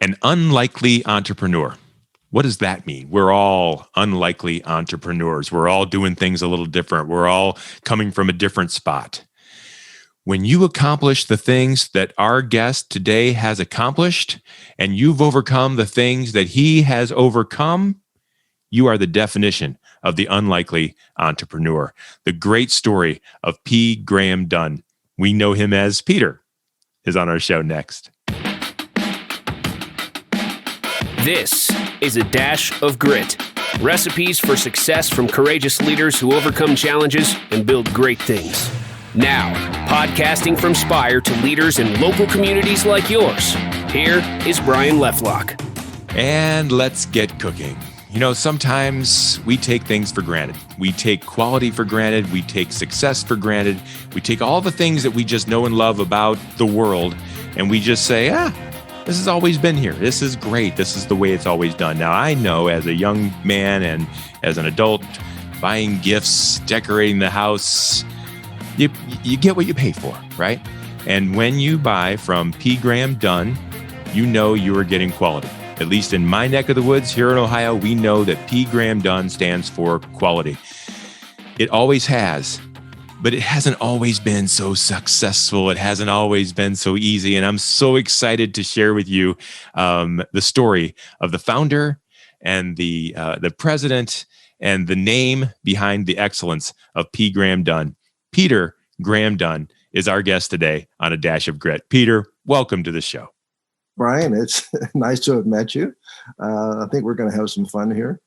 An unlikely entrepreneur. What does that mean? We're all unlikely entrepreneurs. We're all doing things a little different. We're all coming from a different spot. When you accomplish the things that our guest today has accomplished, and you've overcome the things that he has overcome, you are the definition of the unlikely entrepreneur. The great story of P. Graham Dunn. We know him as Peter, is on our show next. This is A Dash of Grit. Recipes for success from courageous leaders who overcome challenges and build great things. Now, podcasting from Spire to leaders in local communities like yours, here is Brian Leflock. And let's get cooking. You know, sometimes we take things for granted. We take quality for granted. We take success for granted. We take all the things that we just know and love about the world, and we just say, this has always been here. This is great. This is the way it's always done. Now, I know as a young man and as an adult, buying gifts, decorating the house, you get what you pay for, right? And when you buy from P. Graham Dunn, you know you are getting quality. At least in my neck of the woods here in Ohio, we know that P. Graham Dunn stands for quality. It always has, but it hasn't always been so successful. It hasn't always been so easy. And I'm so excited to share with you the story of the founder and the president and the name behind the excellence of P. Graham Dunn. Peter Graham Dunn is our guest today on A Dash of Grit. Peter, welcome to the show. Brian, it's nice to have met you. I think we're going to have some fun here.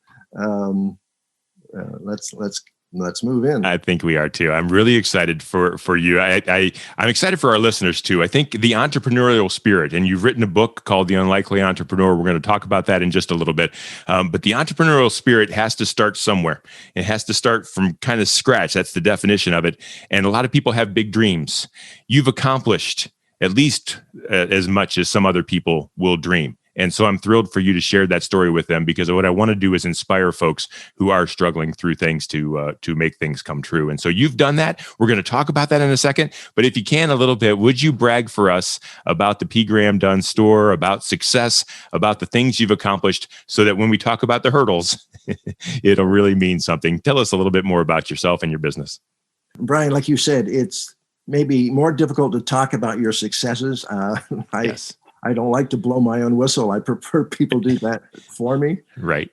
Let's move in. I think we are too. I'm really excited for you. I'm excited for our listeners too. I think the entrepreneurial spirit, and you've written a book called The Unlikely Entrepreneur. We're going to talk about that in just a little bit. But the entrepreneurial spirit has to start somewhere. It has to start from kind of scratch. That's the definition of it. And a lot of people have big dreams. You've accomplished at least as much as some other people will dream. And so I'm thrilled for you to share that story with them, because what I want to do is inspire folks who are struggling through things to make things come true. And so you've done that. We're going to talk about that in a second. But if you can a little bit, would you brag for us about the P. Graham Dunn store, about success, about the things you've accomplished, so that when we talk about the hurdles, it'll really mean something. Tell us a little bit more about yourself and your business. Brian, like you said, it's maybe more difficult to talk about your successes. Yes. I don't like to blow my own whistle. I prefer people do that for me. Right.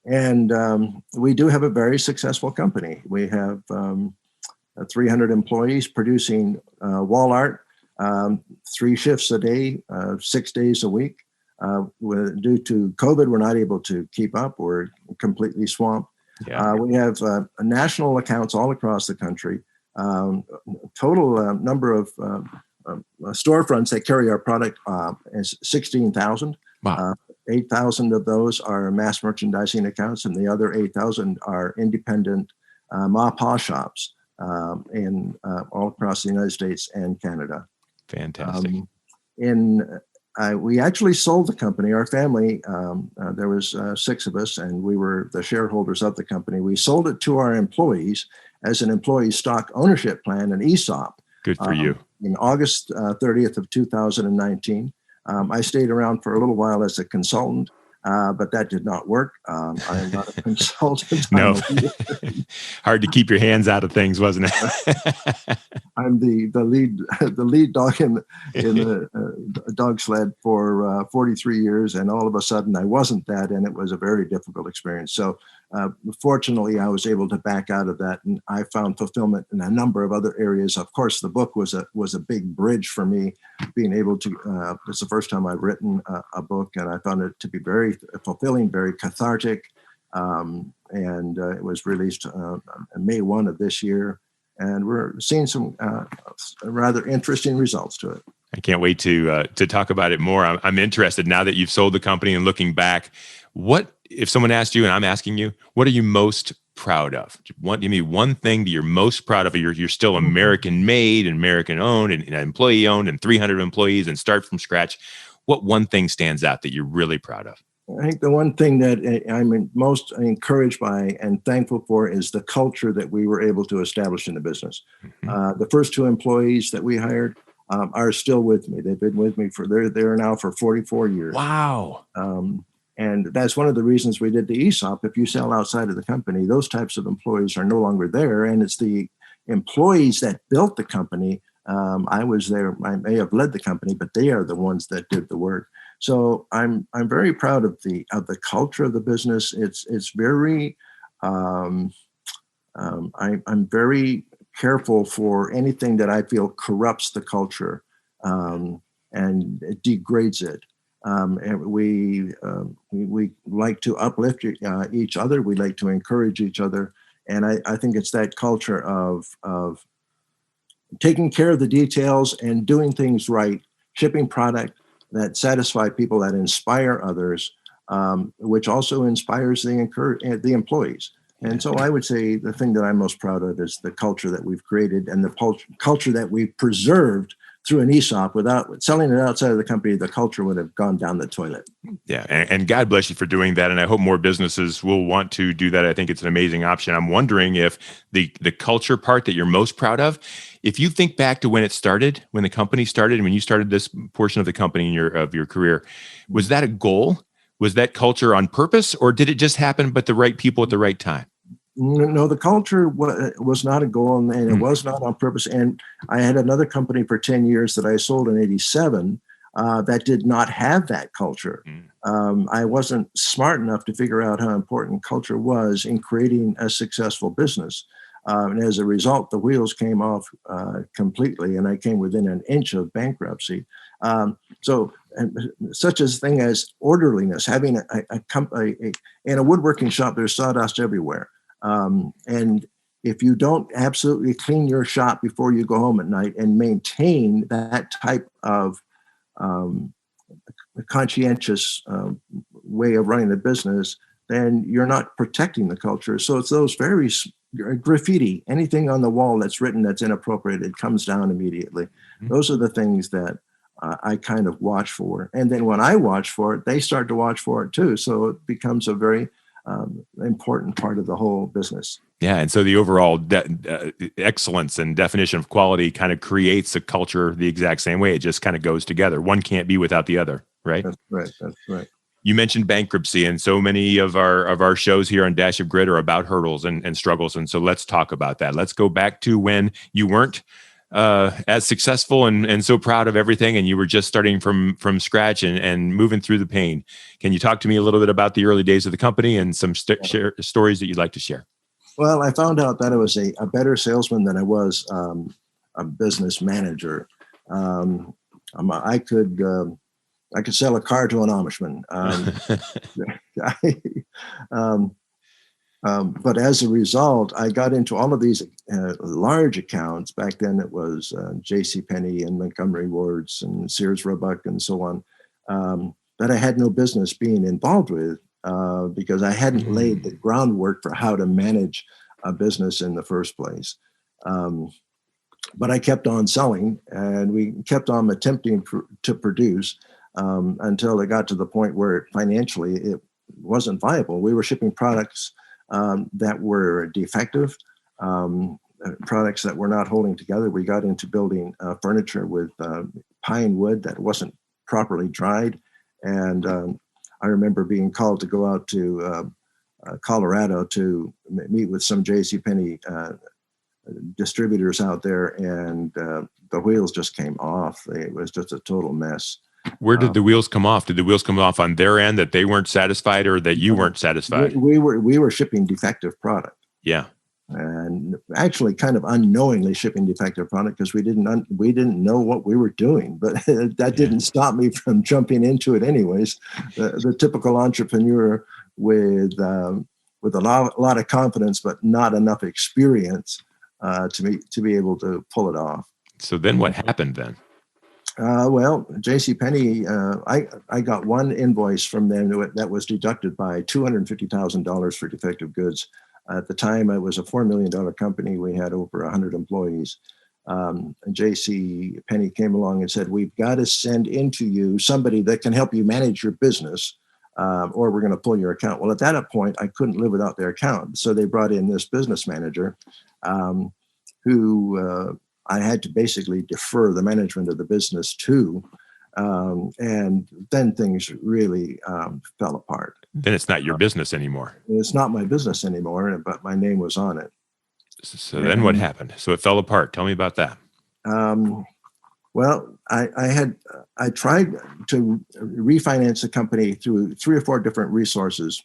We do have a very successful company. We have 300 employees producing wall art, 3 shifts a day, 6 days a week. Due to COVID, we're not able to keep up. We're completely swamped. Yeah. We have national accounts all across the country. Total number of storefronts that carry our product is 16,000. Wow. 8,000 of those are mass merchandising accounts, and the other 8,000 are independent ma-pa shops in all across the United States and Canada. Fantastic. We actually sold the company. Our family, there was 6 of us, and we were the shareholders of the company. We sold it to our employees as an employee stock ownership plan, an ESOP. Good for you. In August 30th of 2019. I stayed around for a little while as a consultant, but that did not work. I am not a consultant. No. Hard to keep your hands out of things, wasn't it? I'm the lead dog in the dog sled for 43 years, and all of a sudden I wasn't that, and it was a very difficult experience. So fortunately, I was able to back out of that, and I found fulfillment in a number of other areas. Of course, the book was a big bridge for me, being able to. It's the first time I've written a book, and I found it to be very fulfilling, very cathartic, and it was released May 1 of this year. And we're seeing some rather interesting results to it. I can't wait to talk about it more. I'm interested now that you've sold the company and looking back. What if someone asked you, and I'm asking you, what are you most proud of? Give me one thing that you're most proud of. You're still American made and American owned and employee owned and 300 employees and start from scratch. What one thing stands out that you're really proud of? I think the one thing that I'm most encouraged by and thankful for is the culture that we were able to establish in the business. Mm-hmm. The first 2 employees that we hired, are still with me. They've been with me they're there now for 44 years. Wow. And that's one of the reasons we did the ESOP. If you sell outside of the company, those types of employees are no longer there. And it's the employees that built the company. I was there. I may have led the company, but they are the ones that did the work. So I'm very proud of the culture of the business. It's very. I'm very careful for anything that I feel corrupts the culture and degrades it. And we like to uplift each other. We like to encourage each other. And I think it's that culture of taking care of the details and doing things right, shipping product that satisfy people, that inspire others, which also inspires the employees. And so I would say the thing that I'm most proud of is the culture that we've created and the culture that we've preserved through an ESOP. Without selling it outside of the company, the culture would have gone down the toilet. Yeah. And God bless you for doing that. And I hope more businesses will want to do that. I think it's an amazing option. I'm wondering if the culture part that you're most proud of, if you think back to when it started, when the company started, and when you started this portion of the company of your career, was that a goal? Was that culture on purpose, or did it just happen, but the right people at the right time? No, the culture was not a goal, and it was not on purpose. And I had another company for 10 years that I sold in 87 that did not have that culture. I wasn't smart enough to figure out how important culture was in creating a successful business. And as a result, the wheels came off completely, and I came within an inch of bankruptcy. So such a thing as orderliness, having in a woodworking shop, there's sawdust everywhere. And if you don't absolutely clean your shop before you go home at night and maintain that type of conscientious way of running the business, then you're not protecting the culture. So it's those very graffiti, anything on the wall that's written that's inappropriate, it comes down immediately. Those are the things that I kind of watch for. And then when I watch for it, they start to watch for it too. So it becomes a very important part of the whole business. Yeah. And so the overall excellence and definition of quality kind of creates a culture the exact same way. It just kind of goes together. One can't be without the other, right? That's right. That's right. You mentioned bankruptcy, and so many of our shows here on Dash of Grit are about hurdles and struggles. And so let's talk about that. Let's go back to when you weren't as successful and so proud of everything, and you were just starting from scratch and moving through the pain. Can you talk to me a little bit about the early days of the company and some stories that you'd like to share? Well, I found out that I was a better salesman than I was a business manager. I could sell a car to an Amishman. But as a result, I got into all of these large accounts. Back then it was JCPenney and Montgomery Wards and Sears Roebuck and so on, that I had no business being involved with because I hadn't laid the groundwork for how to manage a business in the first place. But I kept on selling, and we kept on attempting to produce until it got to the point where financially it wasn't viable. We were shipping products that were defective, products that were not holding together. We got into building furniture with pine wood that wasn't properly dried. And I remember being called to go out to Colorado to meet with some JCPenney distributors out there, and the wheels just came off. It was just a total mess. Where did the wheels come off? Did the wheels come off on their end that they weren't satisfied, or that you weren't satisfied? We were shipping defective product. Yeah, and actually, kind of unknowingly shipping defective product because we didn't know what we were doing. But that didn't stop me from jumping into it, anyways. The typical entrepreneur with a lot of confidence, but not enough experience to be able to pull it off. So then, what happened then? Well, JCPenney, I got one invoice from them that was deducted by $250,000 for defective goods. At the time, it was a $4 million company. We had over 100 employees. JCPenney came along and said, "We've got to send into you somebody that can help you manage your business, or we're going to pull your account." Well, at that point, I couldn't live without their account. So they brought in this business manager who I had to basically defer the management of the business to. And then things really fell apart. Then it's not your business anymore. It's not my business anymore, but my name was on it. So then what happened? So it fell apart. Tell me about that. Well, I tried to refinance the company through 3 or 4 different resources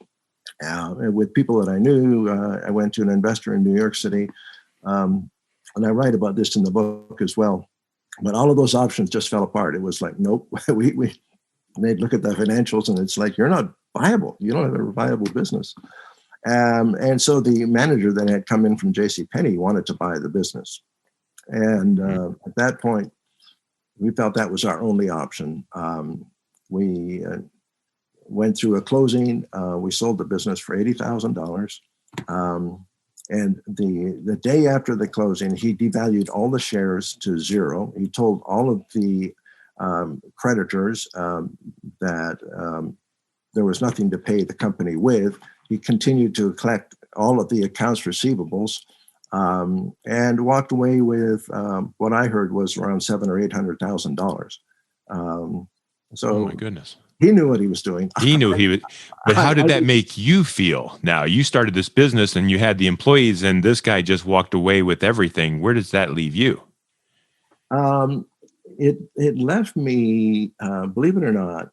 with people that I knew. I went to an investor in New York City, and I write about this in the book as well. But all of those options just fell apart. It was like, nope. They'd look at the financials, and it's like, you're not viable. You don't have a viable business. And so the manager that had come in from JCPenney wanted to buy the business. And at that point, we felt that was our only option. We went through a closing. We sold the business for $80,000. And the day after the closing, he devalued all the shares to zero. He told all of the creditors that there was nothing to pay the company with. He continued to collect all of the accounts receivables and walked away with what I heard was around $700,000 or $800,000. So, oh my goodness. He knew what he was doing. He knew he would. But how did that make you feel? Now, you started this business and you had the employees, and this guy just walked away with everything. Where does that leave you? It left me, believe it or not,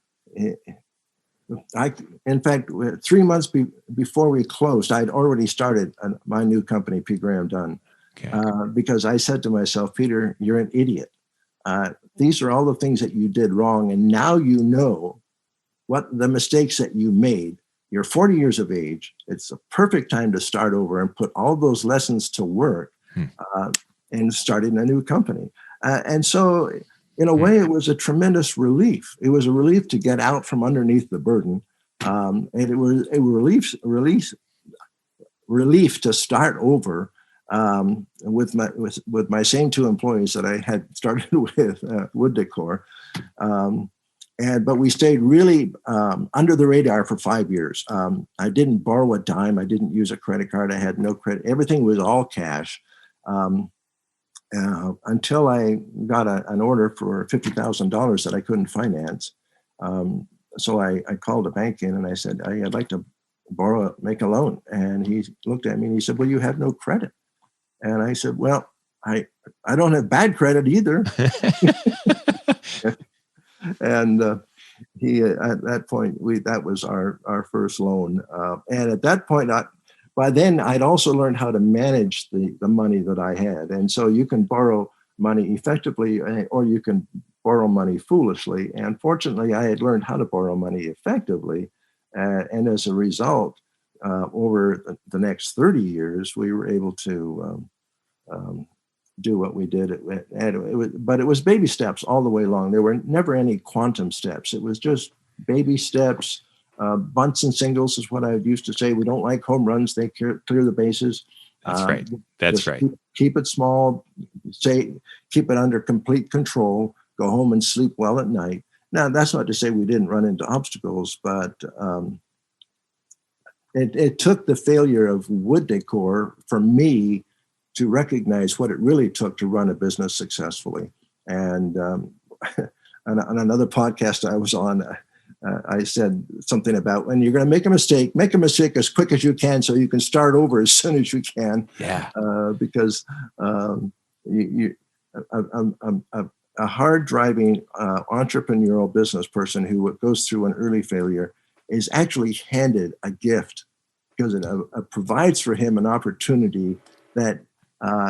in fact, 3 months before we closed, I'd already started my new company, P. Graham Dunn, because I said to myself, Peter, you're an idiot. These are all the things that you did wrong, and now you know what the mistakes that you made. You're 40 years of age. It's a perfect time to start over and put all those lessons to work and starting a new company. And so in a way, it was a tremendous relief. It was a relief to get out from underneath the burden. And it was a relief to start over with my same 2 employees that I had started with, wood decor. But we stayed really under the radar for 5 years. I didn't borrow a dime. I didn't use a credit card. I had no credit. Everything was all cash until I got an order for $50,000 that I couldn't finance. So I called a bank in and I said, I'd like to make a loan. And he looked at me and he said, well, you have no credit. And I said, well, I don't have bad credit either. And he, at that point, that was our first loan. And at that point, by then, I'd also learned how to manage the money that I had. And so you can borrow money effectively, or you can borrow money foolishly. And fortunately, I had learned how to borrow money effectively. And as a result, over the next 30 years, we were able to do what we did. But it was baby steps all the way along. There were never any quantum steps. It was just baby steps. Bunts and singles is what I used to say. We don't like home runs. They clear the bases. That's right. That's right. Keep it small. Keep it under complete control. Go home and sleep well at night. Now, that's not to say we didn't run into obstacles, but it took the failure of wood decor for me to recognize what it really took to run a business successfully. And on another podcast I was on, I said something about when you're going to make a mistake as quick as you can so you can start over as soon as you can. Yeah. Because a hard driving entrepreneurial business person who goes through an early failure is actually handed a gift because it provides for him an opportunity that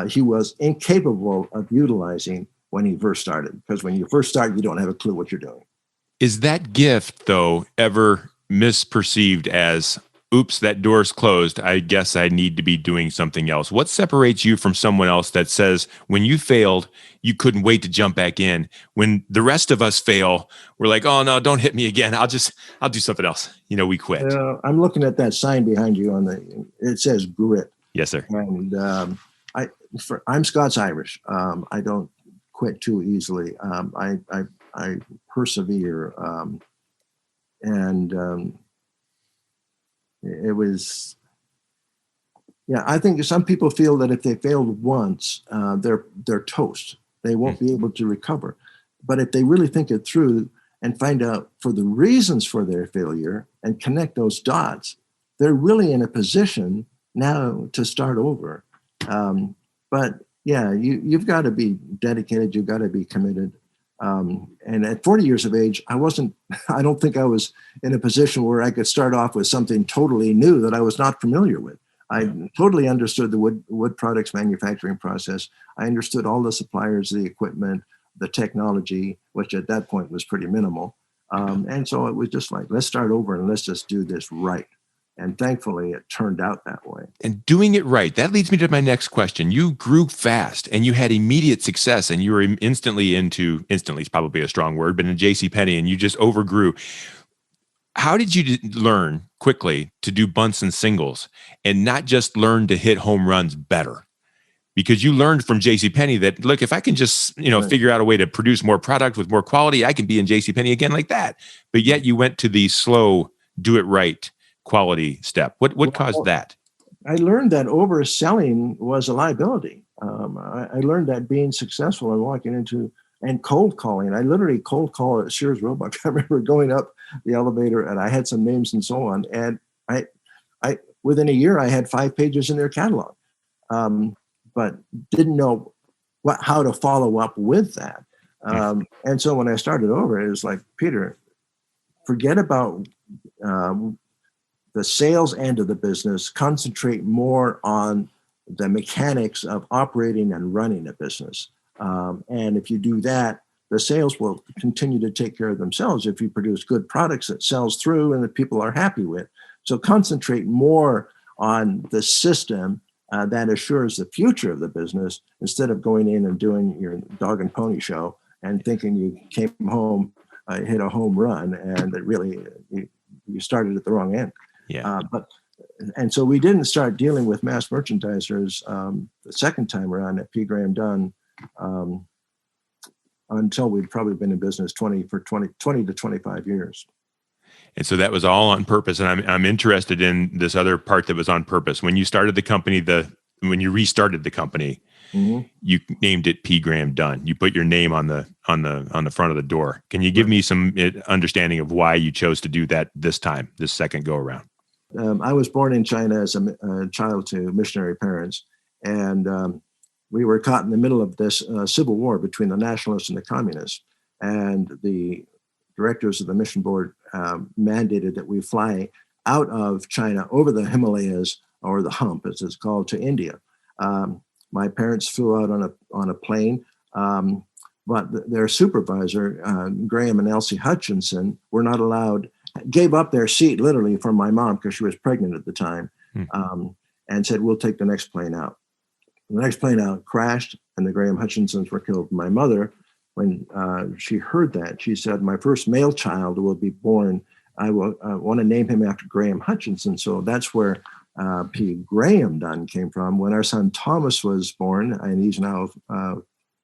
he was incapable of utilizing when he first started. Because when you first start, you don't have a clue what you're doing. Is that gift, though, ever misperceived as, oops, that door's closed, I guess I need to be doing something else? What separates you from someone else that says, when you failed, you couldn't wait to jump back in? When the rest of us fail, we're like, oh, no, don't hit me again. I'll do something else. We quit. I'm looking at that sign behind you it says grit. Yes, sir. And I'm Scots-Irish. I don't quit too easily. I persevere. It was, Yeah, I think some people feel that if they failed once, they're toast. They won't be able to recover. But if they really think it through and find out for the reasons for their failure and connect those dots, they're really in a position now to start over. But yeah, you've got to be dedicated. You've got to be committed. And at 40 years of age, I don't think I was in a position where I could start off with something totally new that I was not familiar with. I totally understood the wood products manufacturing process. I understood all the suppliers, the equipment, the technology, which at that point was pretty minimal. And so it was just like, let's start over and let's just do this right. And thankfully, it turned out that way. And doing it right, that leads me to my next question. You grew fast and you had immediate success, and you were instantly is probably a strong word, but in JCPenney, and you just overgrew. How did you learn quickly to do bunts and singles and not just learn to hit home runs better? Because you learned from JCPenney that, look, if I can just, figure out a way to produce more product with more quality, I can be in JCPenney again like that. But yet you went to the slow, do it right quality step. What caused that? I learned that overselling was a liability. I learned that being successful and walking into and cold calling. I literally cold called at Sears Roebuck. I remember going up the elevator and I had some names and so on. And I within a year, I had 5 pages in their catalog, but didn't know how to follow up with that. And so when I started over, it was like, Peter, forget about the sales end of the business, concentrate more on the mechanics of operating and running a business. And if you do that, the sales will continue to take care of themselves if you produce good products that sells through and that people are happy with. So concentrate more on the system that assures the future of the business instead of going in and doing your dog and pony show and thinking you came home, hit a home run, and that really you started at the wrong end. Yeah. And so we didn't start dealing with mass merchandisers the second time around at P. Graham Dunn until we'd probably been in business 20 to 25 years. And so that was all on purpose. And I'm interested in this other part that was on purpose. When you started the company, when you restarted the company, you named it P. Graham Dunn. You put your name on the front of the door. Can you give me some understanding of why you chose to do that this second go around? I was born in China as a child to missionary parents, and we were caught in the middle of this civil war between the nationalists and the communists. And the directors of the mission board mandated that we fly out of China over the Himalayas, or the hump, as it's called, to India. My parents flew out on a plane, but their supervisor, Graham and Elsie Hutchinson, were not allowed. Gave up their seat literally for my mom because she was pregnant at the time, and said, we'll take the next plane out. The next plane out crashed and the Graham Hutchinsons were killed. My mother, when she heard that, she said, my first male child will be born. I want to name him after Graham Hutchinson. So that's where P. Graham Dunn came from. When our son Thomas was born, and he's now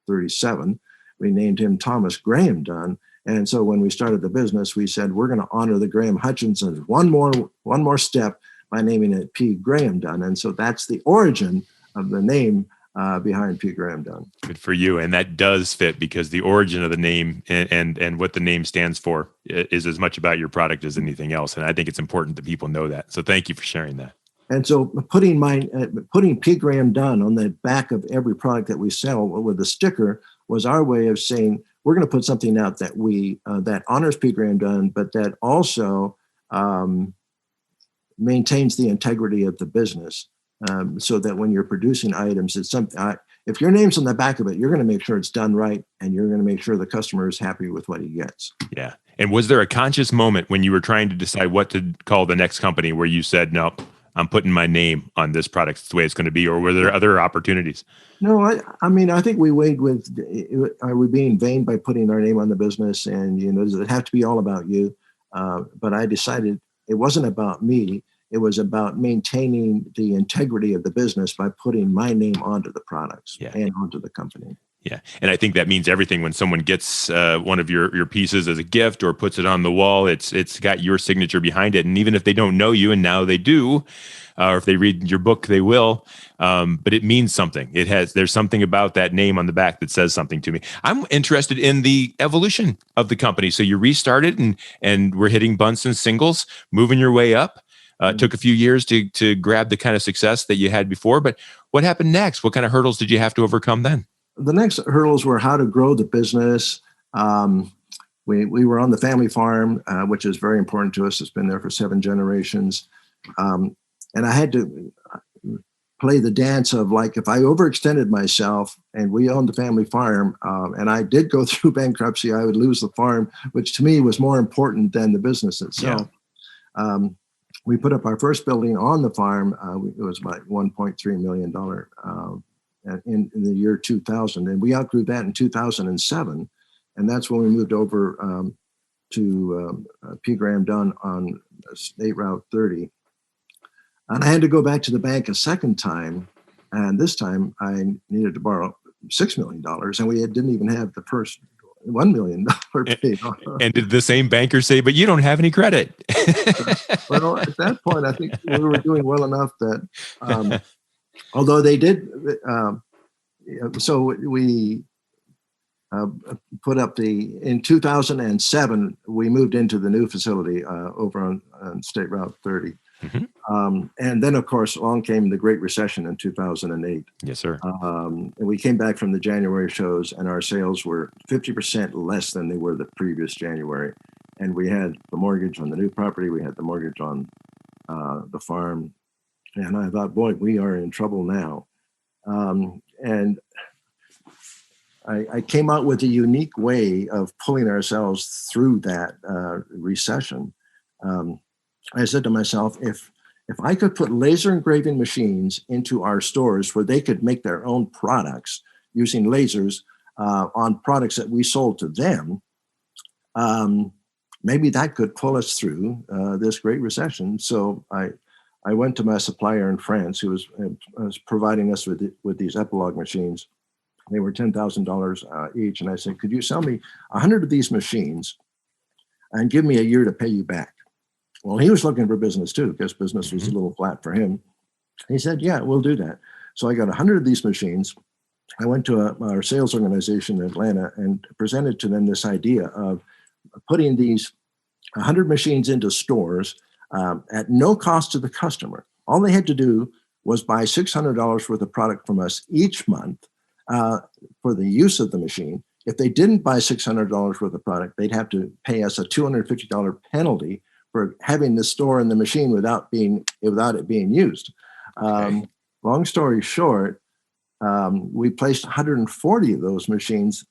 37, we named him Thomas Graham Dunn. And so when we started the business, we said, we're going to honor the Graham Hutchinsons one more step by naming it P. Graham Dunn. And so that's the origin of the name behind P. Graham Dunn. Good for you. And that does fit, because the origin of the name and what the name stands for is as much about your product as anything else. And I think it's important that people know that. So thank you for sharing that. And so putting P. Graham Dunn on the back of every product that we sell with a sticker was our way of saying, we're going to put something out that that honors P. Graham Dunn, but that also maintains the integrity of the business, so that when you're producing items, it's something. If your name's on the back of it, you're going to make sure it's done right, and you're going to make sure the customer is happy with what he gets. Yeah. And was there a conscious moment when you were trying to decide what to call the next company where you said, no, I'm putting my name on this product. It's the way it's going to be, or were there other opportunities? No, I think we weighed with, are we being vain by putting our name on the business? And, does it have to be all about you? But I decided it wasn't about me. It was about maintaining the integrity of the business by putting my name onto the products and onto the company. Yeah. And I think that means everything when someone gets one of your pieces as a gift or puts it on the wall, it's got your signature behind it. And even if they don't know you, and now they do, or if they read your book, they will. But it means something. There's something about that name on the back that says something to me. I'm interested in the evolution of the company. So you restarted and we're hitting bunts and singles, moving your way up. It took a few years to grab the kind of success that you had before. But what happened next? What kind of hurdles did you have to overcome then? The next hurdles were how to grow the business. We were on the family farm, which is very important to us. It's been there for 7 generations. And I had to play the dance of, like, if I overextended myself and we owned the family farm and I did go through bankruptcy, I would lose the farm, which to me was more important than the business itself. Yeah. We put up our first building on the farm. It was about $1.3 million in the year 2000. And we outgrew that in 2007. And that's when we moved over to P. Graham Dunn on State Route 30. And I had to go back to the bank a second time. And this time I needed to borrow $6 million. And we didn't even have the first $1 million paid off. And did the same banker say, but you don't have any credit? Well, at that point, I think we were doing well enough that, although they did, so we put up in 2007, we moved into the new facility over on State Route 30. Mm-hmm. And then, of course, along came the Great Recession in 2008. Yes, sir. And we came back from the January shows, and our sales were 50% less than they were the previous January. And we had the mortgage on the new property. We had the mortgage on the farm. And I thought, boy, we are in trouble now. And I came out with a unique way of pulling ourselves through that recession. I said to myself, if I could put laser engraving machines into our stores where they could make their own products using lasers on products that we sold to them, maybe that could pull us through this Great Recession. So I went to my supplier in France, who was providing us with these epilogue machines. They were $10,000 each. And I said, could you sell me 100 of these machines and give me a year to pay you back? Well, he was looking for business too, because business was a little flat for him. He said, yeah, we'll do that. So I got 100 of these machines. I went to our sales organization in Atlanta and presented to them this idea of putting these 100 machines into stores at no cost to the customer. All they had to do was buy $600 worth of product from us each month for the use of the machine. If they didn't buy $600 worth of product, they'd have to pay us a $250 penalty for having the store in the machine without it being used. Okay. Long story short, we placed 140 of those machines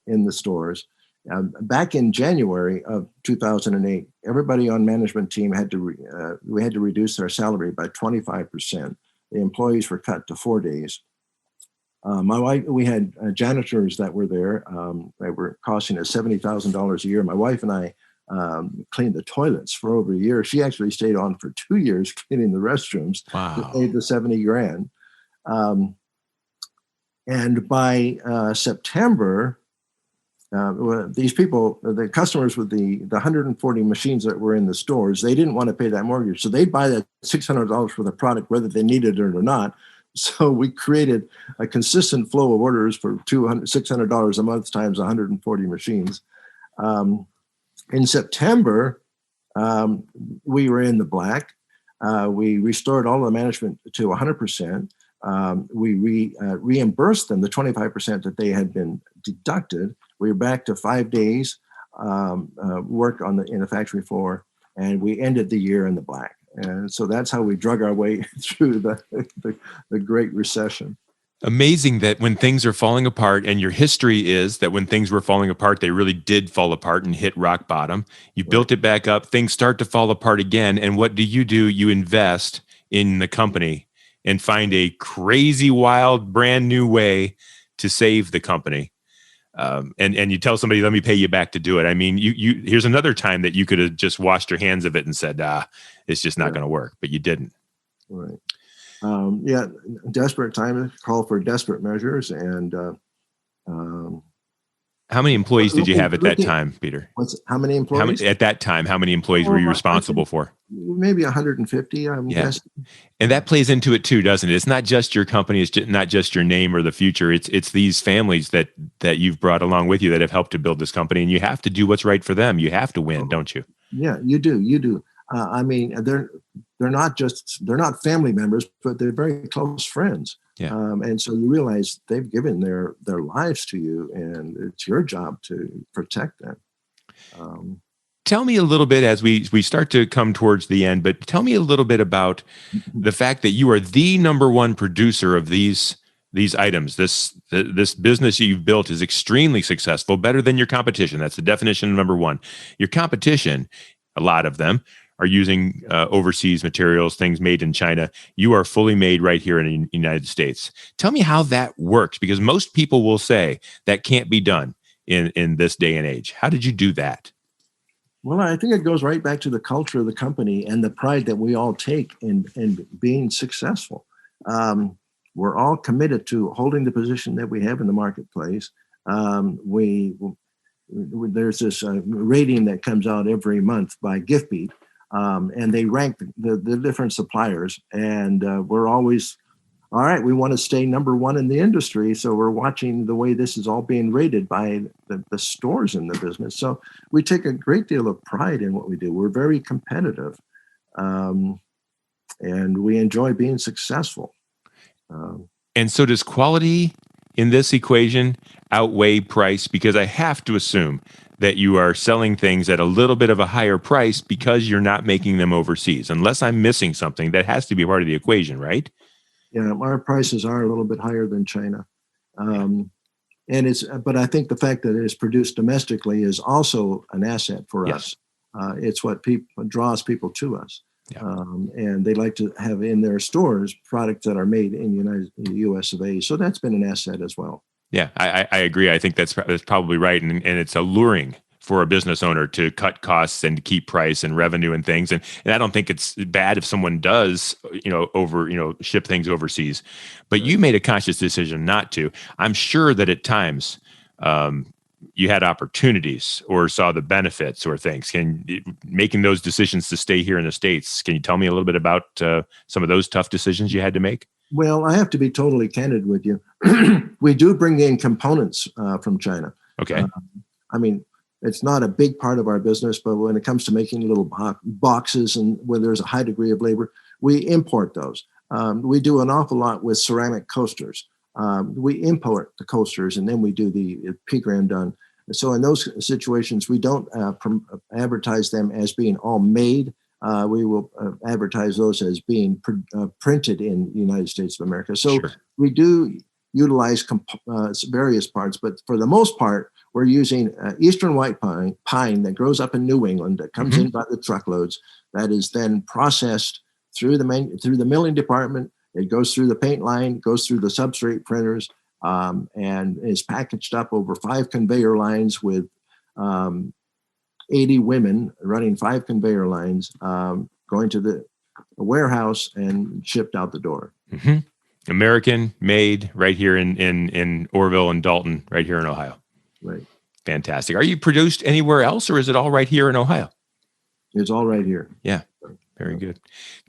in the stores. Back in January of 2008, everybody on management team we had to reduce their salary by 25%. The employees were cut to 4 days. My wife, we had janitors that were there. They were costing us $70,000 a year. My wife and I cleaned the toilets for over a year. She actually stayed on for 2 years cleaning the restrooms. Wow. To pay the $70,000. And by September, these people, the customers with the 140 machines that were in the stores, they didn't want to pay that mortgage. So they'd buy that $600 for the product, whether they needed it or not. So we created a consistent flow of orders for $600 a month times 140 machines. In September, we were in the black. We restored all the management to 100%. We reimbursed them the 25% that they had been deducted. We were back to 5 days work in the factory floor, and we ended the year in the black. And so that's how we drug our way through the Great Recession. Amazing that when things are falling apart, and your history is that when things were falling apart, they really did fall apart and hit rock bottom. You built it back up, things start to fall apart again. And what do? You invest in the company and find a crazy, wild, brand new way to save the company. And you tell somebody, let me pay you back to do it. I mean, here's another time that you could have just washed your hands of it and said, it's just not going to work, but you didn't. Right. Desperate time call for desperate measures. And Um, How many employees did you have at that looking, time, Peter? how many How employees? many at that time? How many employees were you I responsible think for? maybe 150, I'm Yeah. guessing. And that plays into it too, doesn't it? It's not just your company. It's not just your name or the future. It's these families that you've brought along with you that have helped to build this company, and you have to do what's right for them. You have to win, Oh, don't you? yeah, you do. You do. I mean, they're not family members, but they're very close friends. Yeah. And so you realize they've given their lives to you, and it's your job to protect them. Tell me a little bit as we start to come towards the end, but tell me a little bit about the fact that you are the number one producer of these items. This business you've built is extremely successful, better than your competition. That's the definition of number one. Your competition, a lot of them, are using overseas materials, things made in China. You are fully made right here in the United States. Tell me how that works, because most people will say that can't be done in this day and age. How did you do that? Well, I think it goes right back to the culture of the company and the pride that we all take in being successful. We're all committed to holding the position that we have in the marketplace. There's this rating that comes out every month by GiftBeat, and they rank the different suppliers. And we're always, all right, we want to stay number one in the industry. So we're watching the way this is all being rated by the stores in the business. So we take a great deal of pride in what we do. We're very competitive, and we enjoy being successful. And so does quality in this equation outweigh price? Because I have to assume that you are selling things at a little bit of a higher price because you're not making them overseas. Unless I'm missing something, that has to be part of the equation, right? Yeah, our prices are a little bit higher than China. But I think the fact that it is produced domestically is also an asset for us. It's what draws people to us. Yeah. And they like to have in their stores products that are made in the US of A. So that's been an asset as well. Yeah, I agree. I think that's probably right. And it's alluring for a business owner to cut costs and keep price and revenue and things. And I don't think it's bad if someone does, ship things overseas. But Right. You made a conscious decision not to. I'm sure that at times you had opportunities or saw the benefits or things. Making those decisions to stay here in the States, can you tell me a little bit about some of those tough decisions you had to make? Well, I have to be totally candid with you. We do bring in components from China. Okay. I mean, it's not a big part of our business, but when it comes to making little boxes and when there's a high degree of labor, we import those. We do an awful lot with ceramic coasters. We import the coasters, and then we do the Graham Dunn. So in those situations, we don't advertise them as being all made. We will advertise those as being printed in the United States of America. So Sure. We do utilize various parts, but for the most part, we're using eastern white pine that grows up in New England that comes in by the truckloads. That is then processed through the milling department. It goes through the paint line, goes through the substrate printers, and is packaged up over 5 conveyor lines with 80 women running 5 conveyor lines, going to the warehouse and shipped out the door. Mm-hmm. American made right here in Orrville and Dalton, right here in Ohio. Right. Fantastic. Are you produced anywhere else, or is it all right here in Ohio? It's all right here. Yeah. Very good.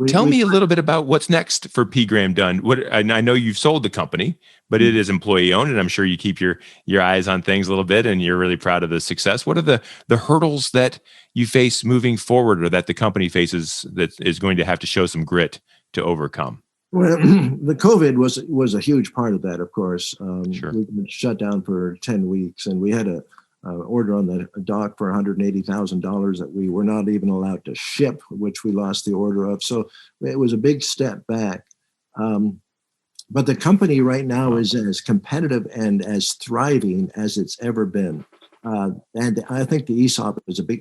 Tell me a little bit about what's next for P. Graham Dunn. I know you've sold the company, but it is employee owned, and I'm sure you keep your eyes on things a little bit, and you're really proud of the success. What are the hurdles that you face moving forward, or that the company faces that is going to have to show some grit to overcome? Well, the COVID was a huge part of that, of course. Sure. We've been shut down for 10 weeks, and we had a order on the dock for $180,000 that we were not even allowed to ship, which we lost the order of. So it was a big step back. But the company right now is as competitive and as thriving as it's ever been. And I think the ESOP is the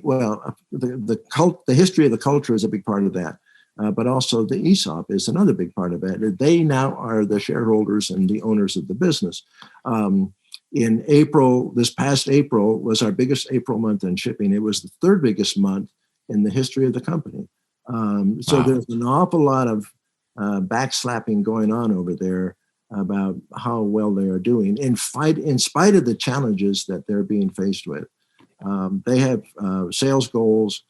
history of the culture is a big part of that. But also the ESOP is another big part of it. They now are the shareholders and the owners of the business. In April, this past April was our biggest April month in shipping. It was the 3rd biggest month in the history of the company. So there's an awful lot of backslapping going on over there. about how well they are doing in spite of the challenges that they're being faced with. They have sales goals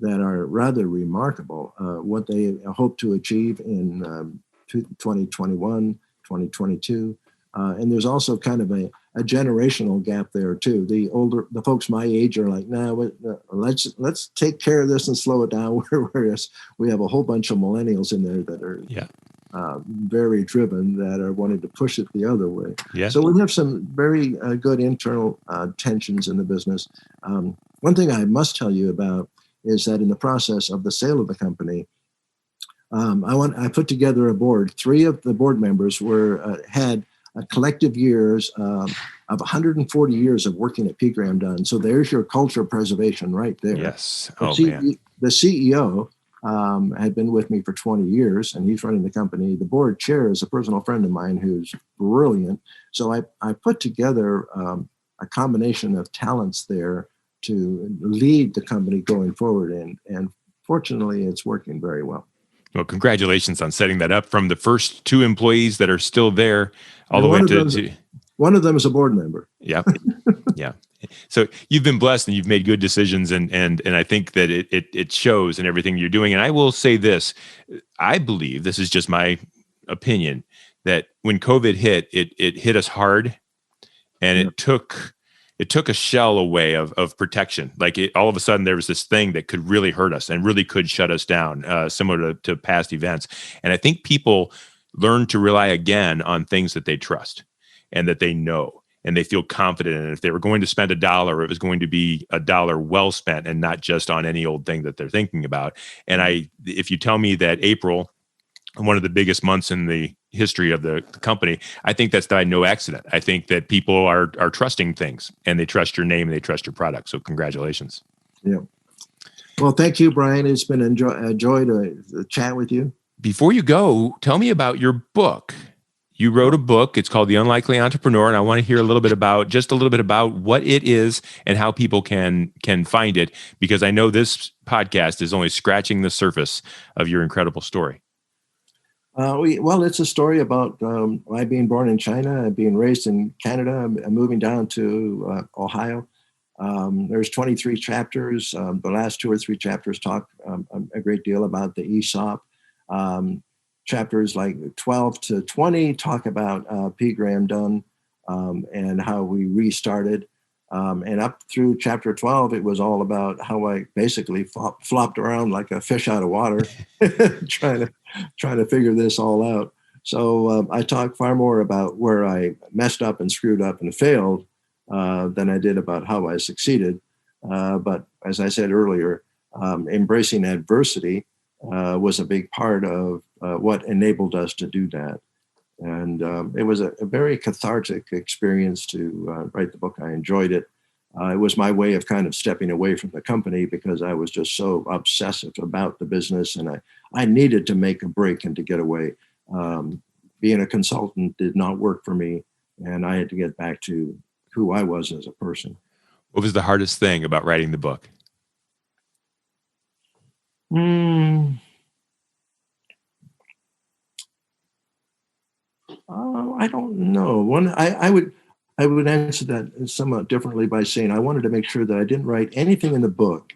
that are rather remarkable, what they hope to achieve in 2021, 2022. And there's also kind of a generational gap there too. The folks my age are like, let's take care of this and slow it down. Whereas we have a whole bunch of millennials in there that are very driven, that are wanting to push it the other way. Yeah. So we have some very good internal tensions in the business. One thing I must tell you about is that in the process of the sale of the company, I put together a board. 3 of the board members had collective years of 140 years of working at P. Graham Dunn. So there's your culture preservation right there. Yes. The CEO had been with me for 20 years, and he's running the company. The board chair is a personal friend of mine who's brilliant. So I put together a combination of talents there to lead the company going forward. And fortunately, it's working very well. Well, congratulations on setting that up, from the first 2 employees that are still there all the way to one of them is a board member. Yeah. Yeah. So you've been blessed and you've made good decisions. And I think that it shows in everything you're doing. And I will say this, I believe, this is just my opinion, that when COVID hit, it hit us hard, and it took a shell away of protection. Like all of a sudden there was this thing that could really hurt us and really could shut us down, similar to past events. And I think people learn to rely again on things that they trust and that they know and they feel confident in. If they were going to spend $1, it was going to be $1 well spent and not just on any old thing that they're thinking about. And if you tell me that April, one of the biggest months in the history of the company, I think that's by no accident. I think that people are trusting things, and they trust your name and they trust your product. So congratulations. Yeah. Well, thank you, Brian. It's been a joy to chat with you. Before you go, tell me about your book. You wrote a book. It's called The Unlikely Entrepreneur, and I want to hear a little bit about what it is and how people can find it, because I know this podcast is only scratching the surface of your incredible story. Well, it's a story about I being born in China, being raised in Canada, moving down to Ohio. There's 23 chapters. The last 2 or 3 chapters talk a great deal about the ESOP. Chapters like 12 to 20 talk about P. Graham Dunn and how we restarted. And up through chapter 12, it was all about how I basically flopped around like a fish out of water, trying to figure this all out. So I talk far more about where I messed up and screwed up and failed than I did about how I succeeded. But as I said earlier, embracing adversity was a big part of what enabled us to do that. And it was a very cathartic experience to write the book. I enjoyed it. It was my way of kind of stepping away from the company because I was just so obsessive about the business, and I needed to make a break and to get away. Being a consultant did not work for me, and I had to get back to who I was as a person. What was the hardest thing about writing the book? I don't know. I would answer that somewhat differently by saying I wanted to make sure that I didn't write anything in the book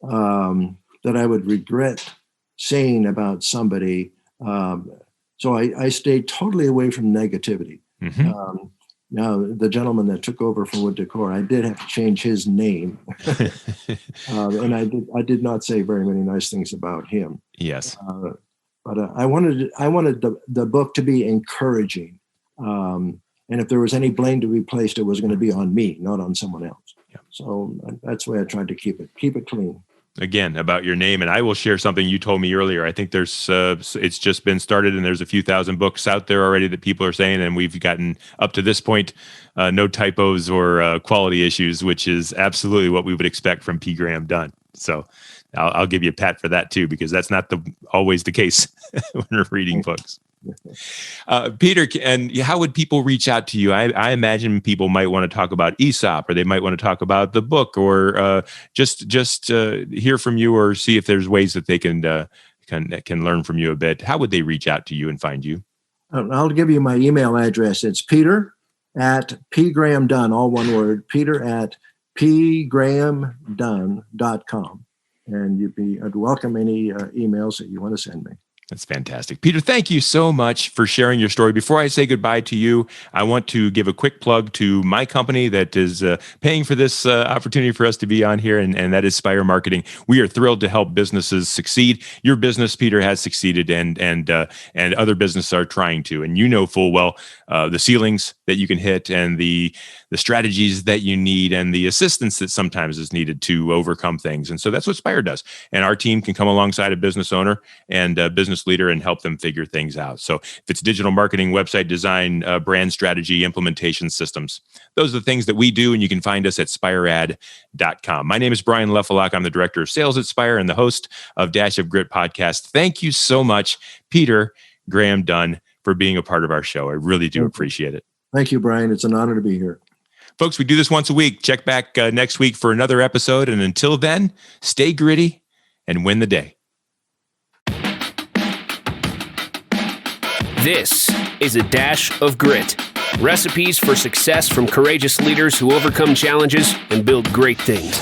that I would regret saying about somebody. So I stayed totally away from negativity. Mm-hmm. Now, the gentleman that took over from Wood Decor, I did have to change his name, and I did not say very many nice things about him. Yes. But I wanted the book to be encouraging, and if there was any blame to be placed, it was going to be on me, not on someone else. Yeah. So that's the way I tried to keep it clean. Again, about your name, and I will share something you told me earlier. I think there's it's just been started, and there's a few thousand books out there already that people are saying, and we've gotten up to this point, no typos or quality issues, which is absolutely what we would expect from P. Graham Dunn. So I'll give you a pat for that too, because that's not always the case when we're reading books. Peter, and how would people reach out to you? I imagine people might want to talk about ESOP, or they might want to talk about the book, or just hear from you, or see if there's ways that they can learn from you a bit. How would they reach out to you and find you? I'll give you my email address. It's Peter at Graham Dunn, all one word, Peter at pgrahamdunn.com. And I'd welcome any emails that you want to send me. That's fantastic. Peter, thank you so much for sharing your story. Before I say goodbye to you, I want to give a quick plug to my company that is paying for this opportunity for us to be on here, and that is Spire Marketing. We are thrilled to help businesses succeed. Your business, Peter, has succeeded, and other businesses are trying to. And you know full well the ceilings that you can hit, and the strategies that you need, and the assistance that sometimes is needed to overcome things. And so that's what Spire does. And our team can come alongside a business owner and a business leader and help them figure things out. So if it's digital marketing, website design, brand strategy, implementation systems, those are the things that we do. And you can find us at spiread.com. My name is Brian Leffelock. I'm the director of sales at Spire and the host of Dash of Grit podcast. Thank you so much, Peter Graham Dunn, for being a part of our show. I really do appreciate it. Thank you, Brian. It's an honor to be here. Folks, we do this once a week. Check back next week for another episode. And until then, stay gritty and win the day. This is A Dash of Grit. Recipes for success from courageous leaders who overcome challenges and build great things.